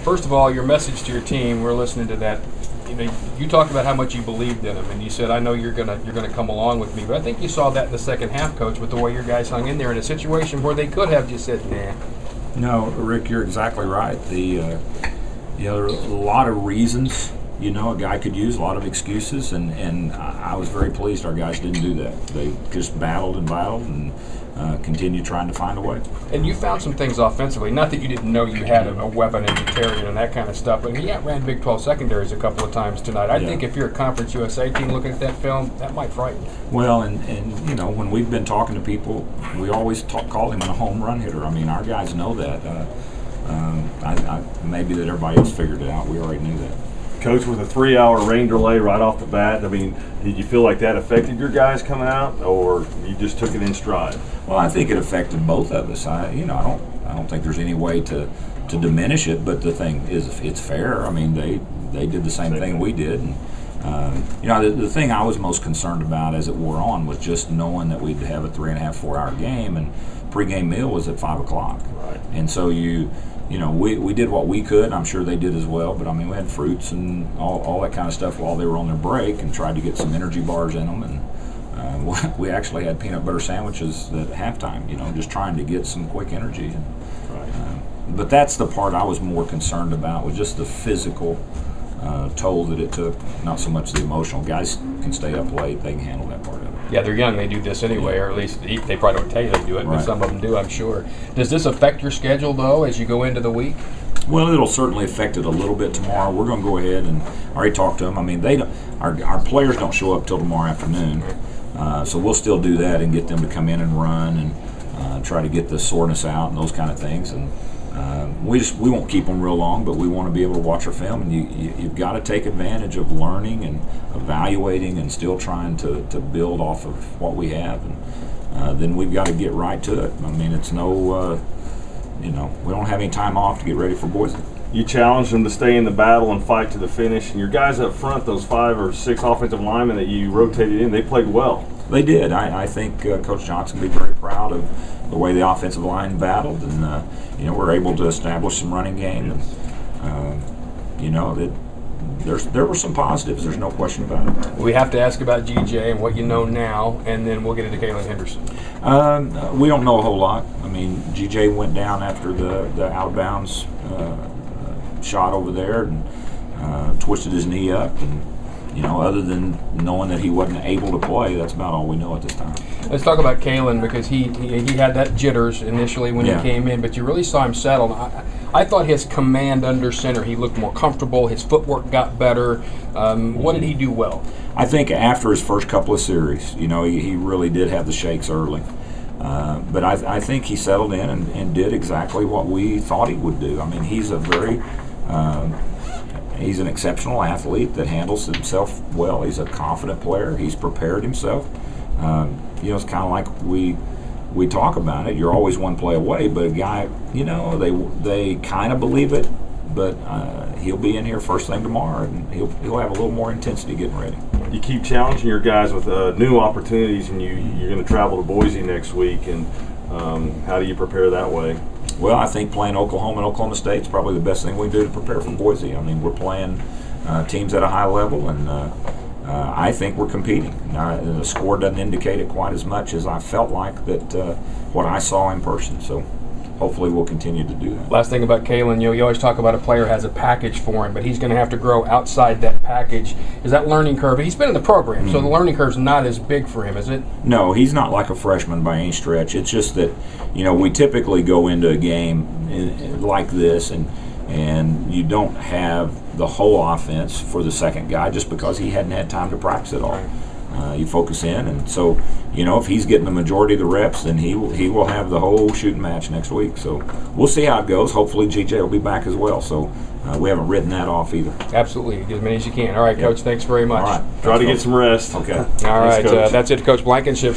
First of all, your message to your team, we're listening to that. You talked about how much you believed in them, and you said, "I know you're gonna come along with me." But I think you saw that in the second half, Coach, with the way your guys hung in there in a situation where they could have just said, "Nah." No, Rick, you're exactly right. There are a lot of reasons. A guy could use a lot of excuses, and I was very pleased our guys didn't do that. They just battled and continued trying to find a way. And you found some things offensively. Not that you didn't know you had a weapon in Terrian and that kind of stuff, but he ran Big 12 secondaries a couple of times tonight. I think if you're a Conference USA team looking at that film, that might frighten you. Well, and when we've been talking to people, we always call him a home run hitter. I mean, our guys know that. Maybe that everybody else figured it out. We already knew that. Coach, with a 3-hour rain delay right off the bat, I mean, did you feel like that affected your guys coming out, or you just took it in stride? Well, I think it affected both of us. I don't think there's any way to diminish it, but the thing is, it's fair. I mean, they did the same thing we did, and the thing I was most concerned about as it wore on was just knowing that we'd have a 3.5, 4-hour game, and pregame meal was at 5 o'clock. Right. And so we did what we could. I'm sure they did as well. But, I mean, we had fruits and all that kind of stuff while they were on their break and tried to get some energy bars in them. And we actually had peanut butter sandwiches at halftime, just trying to get some quick energy. Right. But that's the part I was more concerned about, was just the physical toll that it took, not so much the emotional. Guys can stay up late. They can handle that part of it. Yeah, they're young. They do this anyway, or at least they probably don't tell you they do it, Right. but some of them do, I'm sure. Does this affect your schedule, though, as you go into the week? Well, it'll certainly affect it a little bit tomorrow. We're going to go ahead and I already talked to them. I mean, our players don't show up till tomorrow afternoon, so we'll still do that and get them to come in and run and try to get the soreness out and those kind of things. And we won't keep them real long, but we want to be able to watch our film. And you've got to take advantage of learning and evaluating and still trying to build off of what we have. And then we've got to get right to it. I mean, it's we don't have any time off to get ready for Boise. You challenged them to stay in the battle and fight to the finish. And your guys up front, those 5 or 6 offensive linemen that you rotated in, they played well. They did. I think Coach Johnson will be very proud of the way the offensive line battled, and we're able to establish some running game. And, there were some positives. There's no question about it. We have to ask about GJ and what you know now, and then we'll get into Kalen Henderson. We don't know a whole lot. I mean, GJ went down after the out of bounds shot over there and twisted his knee up, and other than knowing that he wasn't able to play, that's about all we know at this time. Let's talk about Kalen, because he had that jitters initially when he came in, but you really saw him settle. I thought his command under center, he looked more comfortable. His footwork got better. What did he do well? I think after his first couple of series, he really did have the shakes early. But I think he settled in and did exactly what we thought he would do. I mean, he's he's an exceptional athlete that handles himself well. He's a confident player. He's prepared himself. It's kind of like we talk about it. You're always one play away, but a guy, they kind of believe it, but he'll be in here first thing tomorrow, and he'll have a little more intensity getting ready. You keep challenging your guys with new opportunities, and you're going to travel to Boise next week, and how do you prepare that way? Well, I think playing Oklahoma and Oklahoma State is probably the best thing we can do to prepare for Boise. I mean, we're playing teams at a high level, and I think we're competing. Now, the score doesn't indicate it quite as much as I felt like that what I saw in person. So hopefully we'll continue to do that. Last thing about Kalen, you always talk about a player has a package for him, but he's going to have to grow outside that package. Is that learning curve? He's been in the program, so the learning curve's not as big for him, is it? No, he's not like a freshman by any stretch. It's just that, we typically go into a game like this and you don't have the whole offense for the second guy just because he hadn't had time to practice it all. You focus in, and so if he's getting the majority of the reps, then he will have the whole shooting match next week. So we'll see how it goes. Hopefully GJ will be back as well. So we haven't written that off either. Absolutely, get as many as you can. All right, Coach. Thanks very much. All right, try to get some rest. Okay. All right, Thanks, Coach. that's it, Coach Blankenship.